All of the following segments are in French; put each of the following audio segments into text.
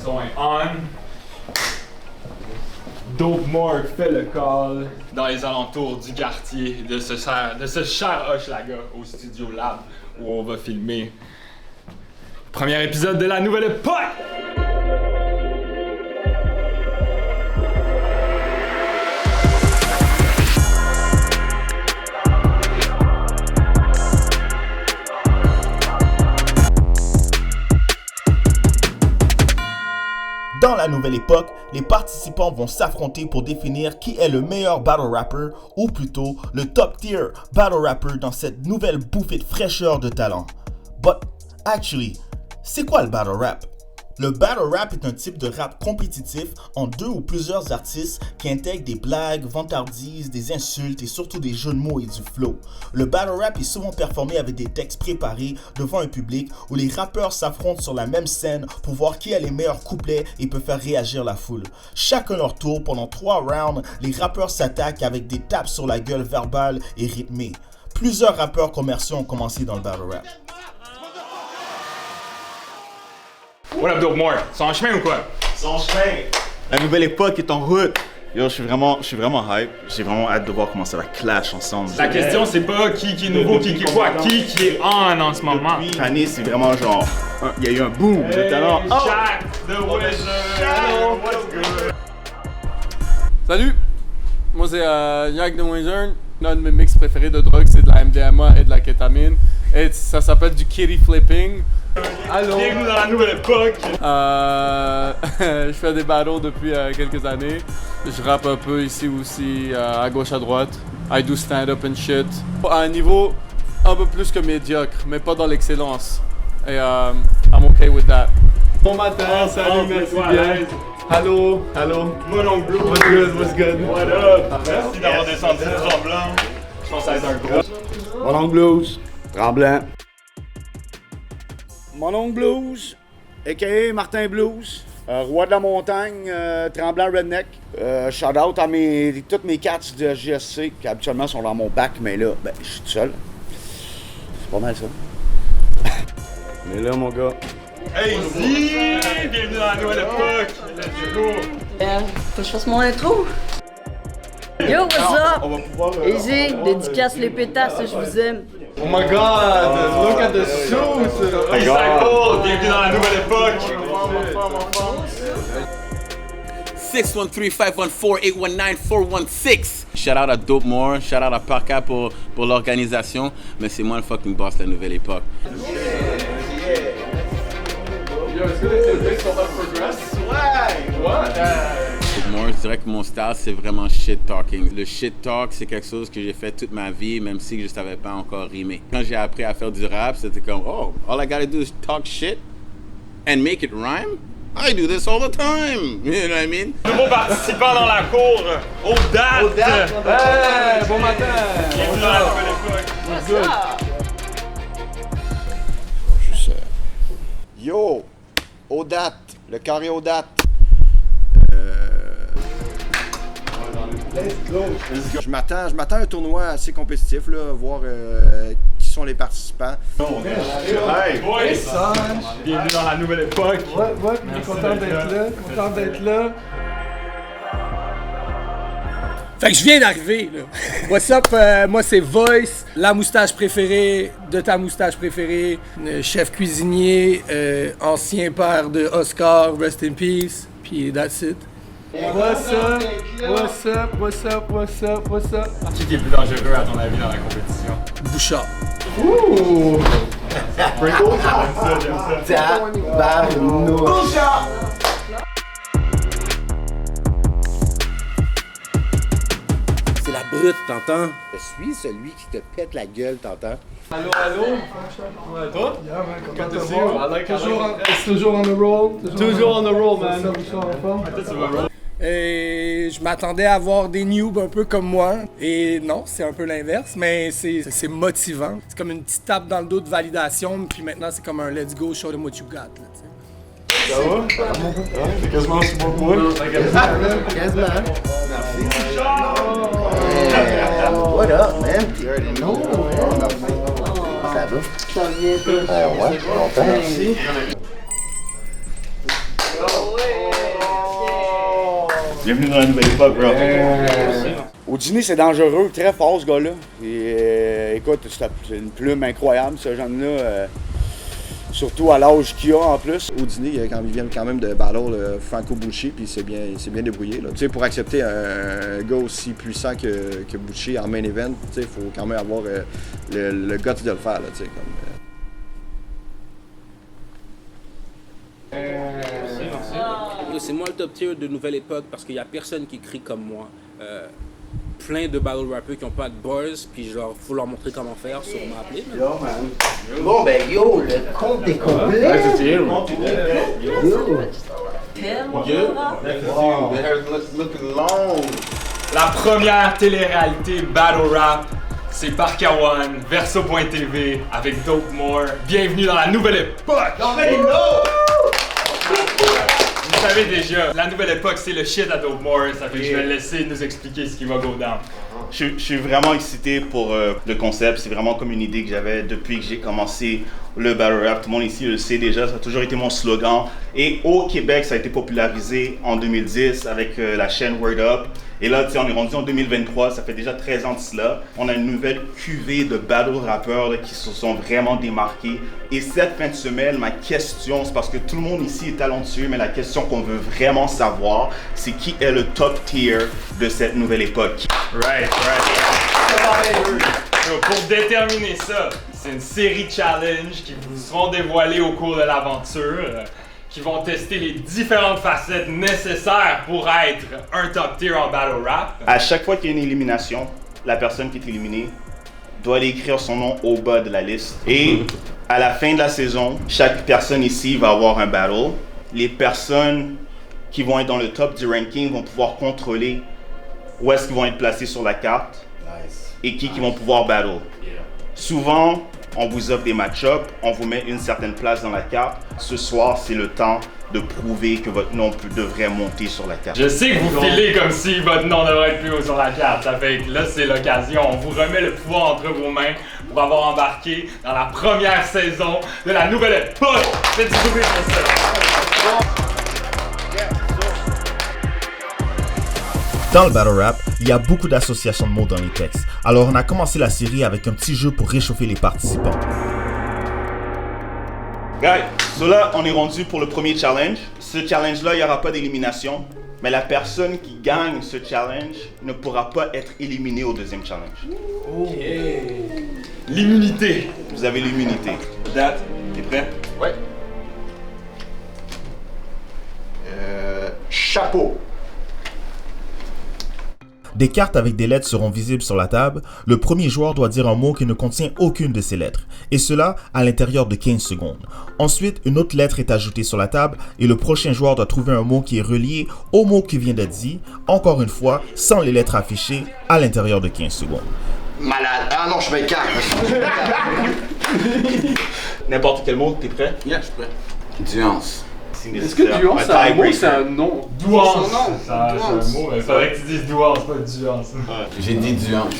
son est on. Dope More fait le call dans les alentours du quartier de ce cher Hochelaga au Studio Lab où on va filmer. Premier épisode de la nouvelle époque! Dans la nouvelle époque, les participants vont s'affronter pour définir qui est le meilleur battle rapper, ou plutôt le top tier battle rapper dans cette nouvelle bouffée de fraîcheur de talent. But actually, c'est quoi le battle rap? Le battle rap est un type de rap compétitif en deux ou plusieurs artistes qui intègrent des blagues, vantardises, des insultes et surtout des jeux de mots et du flow. Le battle rap est souvent performé avec des textes préparés devant un public où les rappeurs s'affrontent sur la même scène pour voir qui a les meilleurs couplets et peut faire réagir la foule. Chacun leur tour, pendant 3 rounds, les rappeurs s'attaquent avec des tapes sur la gueule verbales et rythmées. Plusieurs rappeurs commerciaux ont commencé dans le battle rap. What up, Dope More? C'est en chemin ou quoi? C'est en chemin! La nouvelle époque est en route. Yo, je suis vraiment hype. J'ai vraiment hâte de voir comment ça va clash ensemble. La question c'est pas qui est nouveau, qui est quoi, qui est en ce moment. Cette année, c'est vraiment genre, il y a eu un boom de talent. Oh! Shaq, the Wizard, what's good? Salut! Moi c'est Jack the Wizard. L'un de mes mix préférés de drogue, c'est de la MDMA et de la kétamine. Et ça s'appelle du kitty flipping. Allô? Bienvenue dans la nouvelle époque! Je fais des battles depuis quelques années. Je rappe un peu ici aussi, à gauche, à droite. I do stand-up and shit. À un niveau un peu plus que médiocre, mais pas dans l'excellence. Et I'm okay with that. Bon matin, salut, merci bien. Hello. Mon oncle Blue! What's good? What up? Merci d'avoir descendu le tremblant. Je pense que ça va être un gros. Mon oncle Blues, Tremblant. Mon oncle Blues, a.k.a. Martin Blues, roi de la montagne, Tremblant Redneck. Shout out à toutes mes cats de GSC qui habituellement sont dans mon bac, mais là, je suis tout seul. C'est pas mal ça. Mais là, mon gars. Hey Z! Bienvenue dans la nouvelle époque! Let's go! Faut que je fasse mon intro. Yo, what's up? On va pouvoir. Easy, dédicace les pétasses, je vous aime. Oh my god, look at the shoes! Recycle! Bienvenue dans la nouvelle époque! 613-514-819-416. Shout out à Dope More, shout out à Parka pour l'organisation, mais c'est moi le fucking boss de la nouvelle époque. Yo, est-ce que les lyrics sont pas progress? Ouais! What? Dope More, je dirais que mon style c'est vraiment shit talking. Le shit talk c'est quelque chose que j'ai fait toute ma vie, même si je savais pas encore rimer. Quand j'ai appris à faire du rap, c'était comme oh, all I gotta do is talk shit and make it rhyme. I do this all the time, you know what I mean? Nouveau participant dans la cour, Odat! Hey, bon matin! Bienvenue dans la nouvelle époque! What's up? Juste. Yo! Odat! Le carré Odat! Je m'attends à un tournoi assez compétitif, là, voir qui sont les participants. Hey! Boys! Bienvenue dans la nouvelle époque! Ouais, content d'être là. Fait que je viens d'arriver, là. What's up? Moi, c'est Voice, la moustache préférée de ta moustache préférée, chef cuisinier, ancien père de Oscar, rest in peace, puis that's it. What's up? Qui est le plus dangereux à ton avis dans la compétition? Bouchard. Ouh! C'est la brute, t'entends? Je suis celui qui te pète la gueule, t'entends? Allô? Ouais, toi? Good to see you. Toujours on the roll. Toujours on the roll, man. Et je m'attendais à avoir des noobs un peu comme moi. Et non, c'est un peu l'inverse, mais c'est motivant. C'est comme une petite tape dans le dos de validation, puis maintenant c'est comme un let's go, show them what you got. Là, Ça va? C'est quasiment aussi bon que moi. Quasiment. Merci. What up, man? You already know. Ça va? Ça vient, toi. Ouais, content. Merci. Bienvenue dans la nouvelle époque, bro. Au dîner, c'est dangereux, très fort ce gars-là. Et écoute, c'est une plume incroyable, ce jeune-là. Surtout à l'âge qu'il a en plus. Au dîner, il vient quand même de battle Franco Bucci, puis c'est bien débrouillé. Tu sais, pour accepter un gars aussi puissant que Bucci en main event, il faut quand même avoir le guts de le faire. Là, C'est moi le top tier de Nouvelle Époque parce qu'il n'y a personne qui crie comme moi. Plein de battle rappers qui n'ont pas de buzz, puis genre, faut leur montrer comment faire, sur m'appeler. Yo, man. Bon, ben, yo, le compte est complet. La première télé-réalité Battle Rap, c'est Barkawan, Verso.tv, avec Dope More. Bienvenue dans la nouvelle époque! Vous savez déjà, la nouvelle époque, c'est le shit à Dope More, ça fait que je vais le laisser nous expliquer ce qui va go down. Je suis vraiment excité pour le concept. C'est vraiment comme une idée que j'avais depuis que j'ai commencé le battle rap. Tout le monde ici le sait déjà, ça a toujours été mon slogan. Et au Québec, ça a été popularisé en 2010 avec la chaîne Word Up. Et là, on est rendu en 2023, ça fait déjà 13 ans de cela. On a une nouvelle cuvée de battle rappeurs là, qui se sont vraiment démarqués. Et cette fin de semaine, ma question, c'est parce que tout le monde ici est talentueux, mais la question qu'on veut vraiment savoir, c'est qui est le top tier de cette nouvelle époque. Right. Pour déterminer ça, c'est une série de challenges qui vous seront dévoilés au cours de l'aventure, qui vont tester les différentes facettes nécessaires pour être un top tier en battle rap. À chaque fois qu'il y a une élimination, la personne qui est éliminée doit aller écrire son nom au bas de la liste. Et à la fin de la saison, chaque personne ici va avoir un battle. Les personnes qui vont être dans le top du ranking vont pouvoir contrôler où est-ce qu'ils vont être placés sur la carte et qui vont pouvoir battle. Souvent, on vous offre des match-ups, on vous met une certaine place dans la carte. Ce soir, c'est le temps de prouver que votre nom devrait monter sur la carte. Je sais que vous filez comme si votre nom devrait être plus haut sur la carte. Ça fait que là, c'est l'occasion. On vous remet le pouvoir entre vos mains pour avoir embarqué dans la première saison de la nouvelle époque. Faites du bruit pour ça. Dans le battle rap, il y a beaucoup d'associations de mots dans les textes. Alors on a commencé la série avec un petit jeu pour réchauffer les participants. Guys, so là, on est rendu pour le premier challenge. Ce challenge-là, il n'y aura pas d'élimination. Mais la personne qui gagne ce challenge ne pourra pas être éliminée au deuxième challenge. L'immunité. Vous avez l'immunité. Dad, t'es prêt? Ouais. Chapeau. Des cartes avec des lettres seront visibles sur la table. Le premier joueur doit dire un mot qui ne contient aucune de ces lettres, et cela à l'intérieur de 15 secondes. Ensuite, une autre lettre est ajoutée sur la table et le prochain joueur doit trouver un mot qui est relié au mot qui vient d'être dit, encore une fois, sans les lettres affichées, à l'intérieur de 15 secondes. Malade. Ah non, je vais calme. N'importe quel mot, t'es prêt? Yeah, je suis prêt. Duance. Est-ce que Duance, c'est un mot ou c'est un nom? Douance. C'est un mot, mais il faudrait que tu dises douance, pas duance. J'ai dit Duance.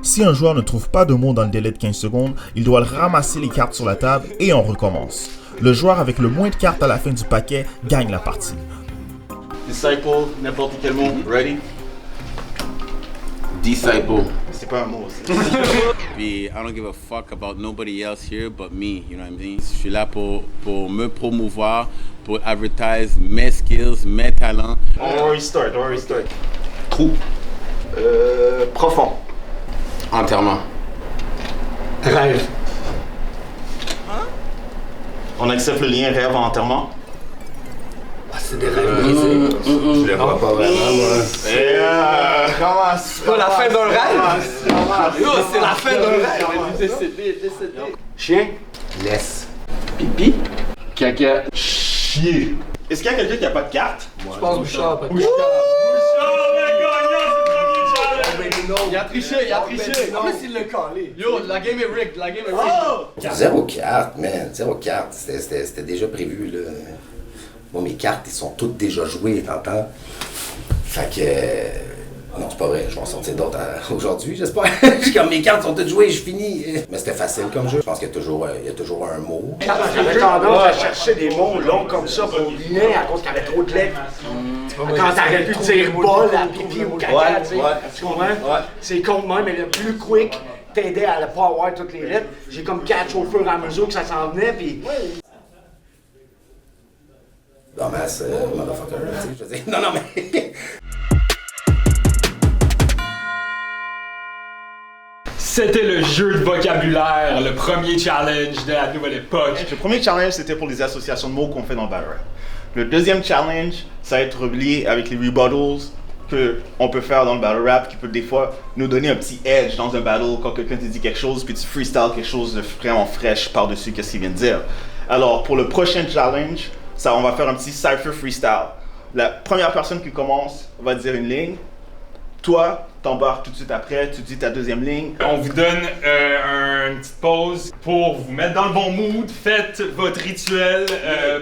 Si un joueur ne trouve pas de mot dans le délai de 15 secondes, il doit ramasser les cartes sur la table et on recommence. Le joueur avec le moins de cartes à la fin du paquet gagne la partie. Disciple, n'importe quel mot. Ready? Disciple. C'est pas un mot aussi. Puis, I don't give a fuck about nobody else here but me, you know what I mean? Je suis là pour me promouvoir, pour advertise mes skills, mes talents. Don't worry, start. Trou. Profond. Enterrement. Rêve. On accepte le lien rêve en enterrement? Ah, c'est des rêves brisés. Je le vois pas vraiment, moi. Et comment C'est pas la fin d'un rêve? Yo, c'est la fin d'un rêve. Décédé. Chien. Laisse. Pipi. Caca. chier. Est-ce qu'il y a quelqu'un qui a pas de carte? Je pense Bouchard, pas de Bouchard, le gagnant du premier challenge! Il a triché. En plus, il l'a collé. Yo, la game est rigged, Zéro carte, man. Zéro carte. C'était déjà prévu, là. Bon, mes cartes, ils sont toutes déjà jouées, t'entends? Fait que... Non, c'est pas vrai, je vais en sortir d'autres aujourd'hui, j'espère. Comme mes cartes sont toutes jouées, je finis. Mais c'était facile comme jeu. Je pense qu'il y a toujours un mot. J'avais tendance à chercher des mots longs comme ça pour lien à cause qu'il y avait trop de lettres. Quand t'aurais pu dire bol à pipi ou caca, tu comprends? C'est con de même, mais le plus quick t'aidait à ne pas avoir toutes les lettres. J'ai comme catch au fur et à mesure que ça s'en venait, puis... Dumbass, motherfucker, tu sais, je veux dire. Non, mais... C'était le jeu de vocabulaire, le premier challenge de la nouvelle époque. Le premier challenge, c'était pour les associations de mots qu'on fait dans le battle rap. Le deuxième challenge, ça va être relié avec les rebuttals qu'on peut faire dans le battle rap, qui peut des fois nous donner un petit edge dans un battle quand quelqu'un te dit quelque chose, puis tu freestyle quelque chose de vraiment fraîche par-dessus ce qu'il vient de dire. Alors, pour le prochain challenge, on va faire un petit cypher freestyle. La première personne qui commence va dire une ligne. Toi, t'embarques tout de suite après, tu dis ta deuxième ligne. On vous donne une petite pause pour vous mettre dans le bon mood. Faites votre rituel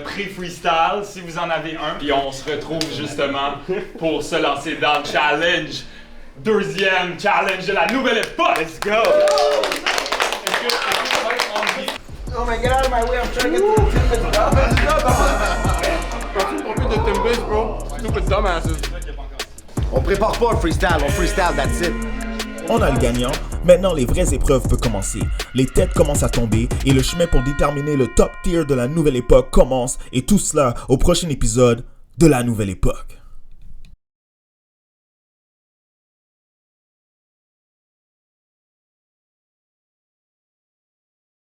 pré-freestyle si vous en avez un. Puis on se retrouve justement pour se lancer dans le challenge. Deuxième challenge de la nouvelle époque. Let's go! Oh my god, my way, I'm trying to get to the de Timbits, bro. Stupid dumbasses. On prépare pas un freestyle, on freestyle, that's it. On a le gagnant, maintenant les vraies épreuves peuvent commencer. Les têtes commencent à tomber et le chemin pour déterminer le top tier de la nouvelle époque commence, et tout cela au prochain épisode de la nouvelle époque.